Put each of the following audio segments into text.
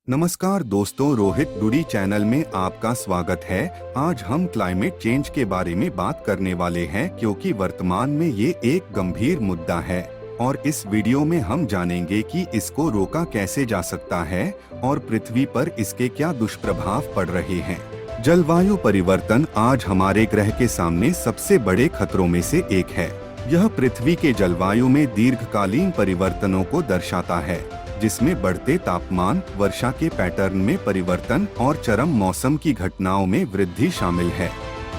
नमस्कार दोस्तों, रोहित डूडी चैनल में आपका स्वागत है। आज हम क्लाइमेट चेंज के बारे में बात करने वाले हैं क्योंकि वर्तमान में ये एक गंभीर मुद्दा है और इस वीडियो में हम जानेंगे कि इसको रोका कैसे जा सकता है और पृथ्वी पर इसके क्या दुष्प्रभाव पड़ रहे हैं। जलवायु परिवर्तन आज हमारे ग्रह के सामने सबसे बड़े खतरों में से एक है। यह पृथ्वी के जलवायु में दीर्घकालीन परिवर्तनों को दर्शाता है, जिसमें बढ़ते तापमान, वर्षा के पैटर्न में परिवर्तन और चरम मौसम की घटनाओं में वृद्धि शामिल है।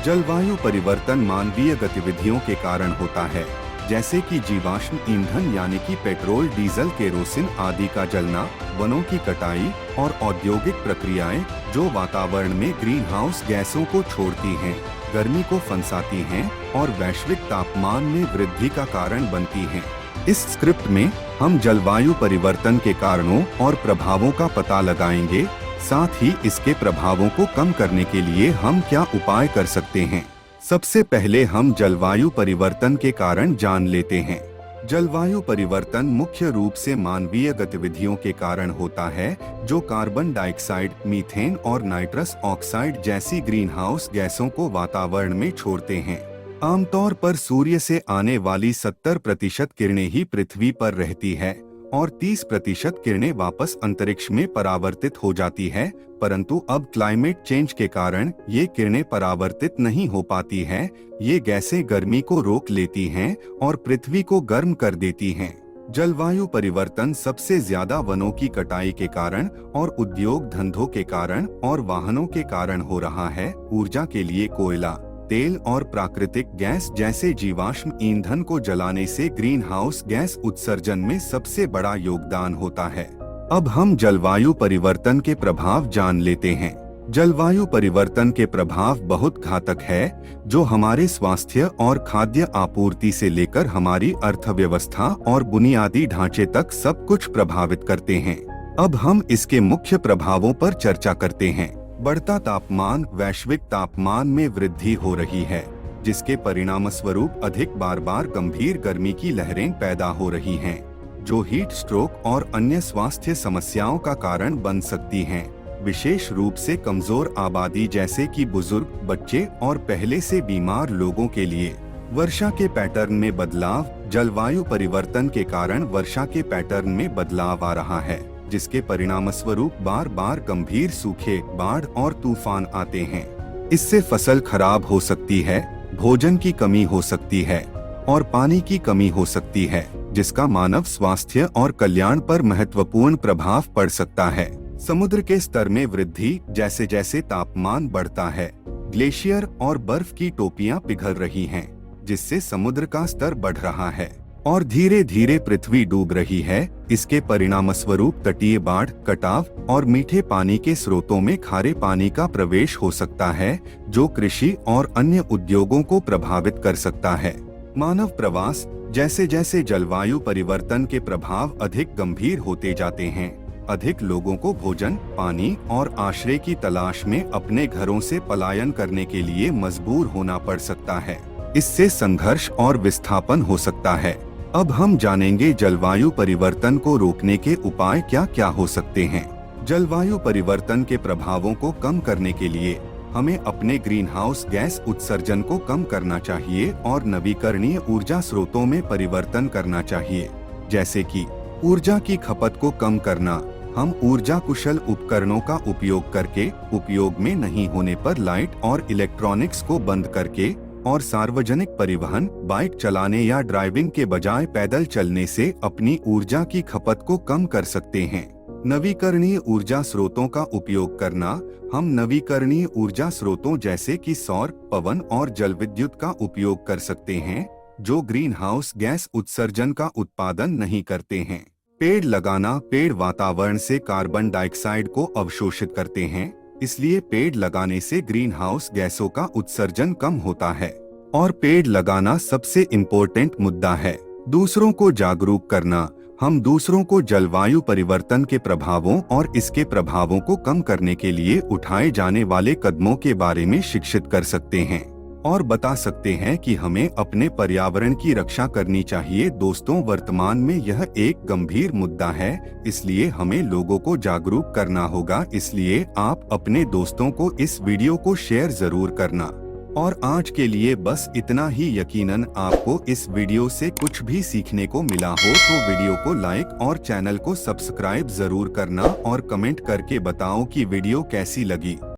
जलवायु परिवर्तन मानवीय गतिविधियों के कारण होता है, जैसे कि जीवाश्म ईंधन यानी कि पेट्रोल, डीजल, केरोसिन आदि का जलना, वनों की कटाई और औद्योगिक प्रक्रियाएं जो वातावरण में ग्रीन हाउस गैसों को छोड़ती हैं, गर्मी को फंसाती हैं और वैश्विक तापमान में वृद्धि का कारण बनती हैं। इस स्क्रिप्ट में हम जलवायु परिवर्तन के कारणों और प्रभावों का पता लगाएंगे, साथ ही इसके प्रभावों को कम करने के लिए हम क्या उपाय कर सकते हैं। सबसे पहले हम जलवायु परिवर्तन के कारण जान लेते हैं। जलवायु परिवर्तन मुख्य रूप से मानवीय गतिविधियों के कारण होता है, जो कार्बन डाइऑक्साइड, मीथेन और नाइट्रस ऑक्साइड जैसी ग्रीन हाउस गैसों को वातावरण में छोड़ते हैं। आमतौर पर सूर्य से आने वाली 70% किरणें ही पृथ्वी पर रहती है और 30% किरणें वापस अंतरिक्ष में परावर्तित हो जाती है, परंतु अब क्लाइमेट चेंज के कारण ये किरणें परावर्तित नहीं हो पाती हैं। ये गैसें गर्मी को रोक लेती हैं और पृथ्वी को गर्म कर देती हैं। जलवायु परिवर्तन सबसे ज्यादा वनों की कटाई के कारण और उद्योग धंधों के कारण और वाहनों के कारण हो रहा है। ऊर्जा के लिए कोयला, तेल और प्राकृतिक गैस जैसे जीवाश्म ईंधन को जलाने से ग्रीन हाउस गैस उत्सर्जन में सबसे बड़ा योगदान होता है। अब हम जलवायु परिवर्तन के प्रभाव जान लेते हैं। जलवायु परिवर्तन के प्रभाव बहुत घातक है, जो हमारे स्वास्थ्य और खाद्य आपूर्ति से लेकर हमारी अर्थव्यवस्था और बुनियादी ढांचे तक सब कुछ प्रभावित करते हैं। अब हम इसके मुख्य प्रभावों पर चर्चा करते हैं। बढ़ता तापमान, वैश्विक तापमान में वृद्धि हो रही है, जिसके परिणामस्वरूप अधिक बार गंभीर गर्मी की लहरें पैदा हो रही हैं, जो हीट स्ट्रोक और अन्य स्वास्थ्य समस्याओं का कारण बन सकती हैं, विशेष रूप से कमजोर आबादी जैसे कि बुजुर्ग, बच्चे और पहले से बीमार लोगों के लिए। वर्षा के पैटर्न में बदलाव, जलवायु परिवर्तन के कारण वर्षा के पैटर्न में बदलाव आ रहा है, जिसके परिणामस्वरूप बार गंभीर सूखे, बाढ़ और तूफान आते हैं। इससे फसल खराब हो सकती है, भोजन की कमी हो सकती है और पानी की कमी हो सकती है, जिसका मानव स्वास्थ्य और कल्याण पर महत्वपूर्ण प्रभाव पड़ सकता है। समुद्र के स्तर में वृद्धि, जैसे जैसे तापमान बढ़ता है, ग्लेशियर और बर्फ की टोपियां पिघल रही हैं, जिससे समुद्र का स्तर बढ़ रहा है और धीरे धीरे पृथ्वी डूब रही है। इसके परिणामस्वरूप तटीय बाढ़, कटाव और मीठे पानी के स्रोतों में खारे पानी का प्रवेश हो सकता है, जो कृषि और अन्य उद्योगों को प्रभावित कर सकता है। मानव प्रवास, जैसे जैसे जलवायु परिवर्तन के प्रभाव अधिक गंभीर होते जाते हैं, अधिक लोगों को भोजन, पानी और आश्रय की तलाश में अपने घरों से पलायन करने के लिए मजबूर होना पड़ सकता है। इससे संघर्ष और विस्थापन हो सकता है। अब हम जानेंगे जलवायु परिवर्तन को रोकने के उपाय क्या क्या हो सकते हैं। जलवायु परिवर्तन के प्रभावों को कम करने के लिए हमें अपने ग्रीन हाउस गैस उत्सर्जन को कम करना चाहिए और नवीकरणीय ऊर्जा स्रोतों में परिवर्तन करना चाहिए, जैसे कि ऊर्जा की खपत को कम करना। हम ऊर्जा कुशल उपकरणों का उपयोग करके, उपयोग में नहीं होने पर लाइट और इलेक्ट्रॉनिक्स को बंद करके और सार्वजनिक परिवहन, बाइक चलाने या ड्राइविंग के बजाय पैदल चलने से अपनी ऊर्जा की खपत को कम कर सकते हैं। नवीकरणीय ऊर्जा स्रोतों का उपयोग करना। हम नवीकरणीय ऊर्जा स्रोतों जैसे कि सौर, पवन और जल विद्युत का उपयोग कर सकते हैं, जो ग्रीन हाउस गैस उत्सर्जन का उत्पादन नहीं करते हैं। पेड़ लगाना। पेड़ वातावरण से कार्बन डाइऑक्साइड को अवशोषित करते हैं, इसलिए पेड़ लगाने से ग्रीन हाउस गैसों का उत्सर्जन कम होता है और पेड़ लगाना सबसे इम्पोर्टेंट मुद्दा है। दूसरों को जागरूक करना। हम दूसरों को जलवायु परिवर्तन के प्रभावों और इसके प्रभावों को कम करने के लिए उठाए जाने वाले कदमों के बारे में शिक्षित कर सकते हैं। और बता सकते हैं कि हमें अपने पर्यावरण की रक्षा करनी चाहिए। दोस्तों, वर्तमान में यह एक गंभीर मुद्दा है, इसलिए हमें लोगों को जागरूक करना होगा। इसलिए आप अपने दोस्तों को इस वीडियो को शेयर जरूर करना। और आज के लिए बस इतना ही। यकीनन आपको इस वीडियो से कुछ भी सीखने को मिला हो तो वीडियो को लाइक और चैनल को सब्सक्राइब जरूर करना और कमेंट करके बताओ कि वीडियो कैसी लगी।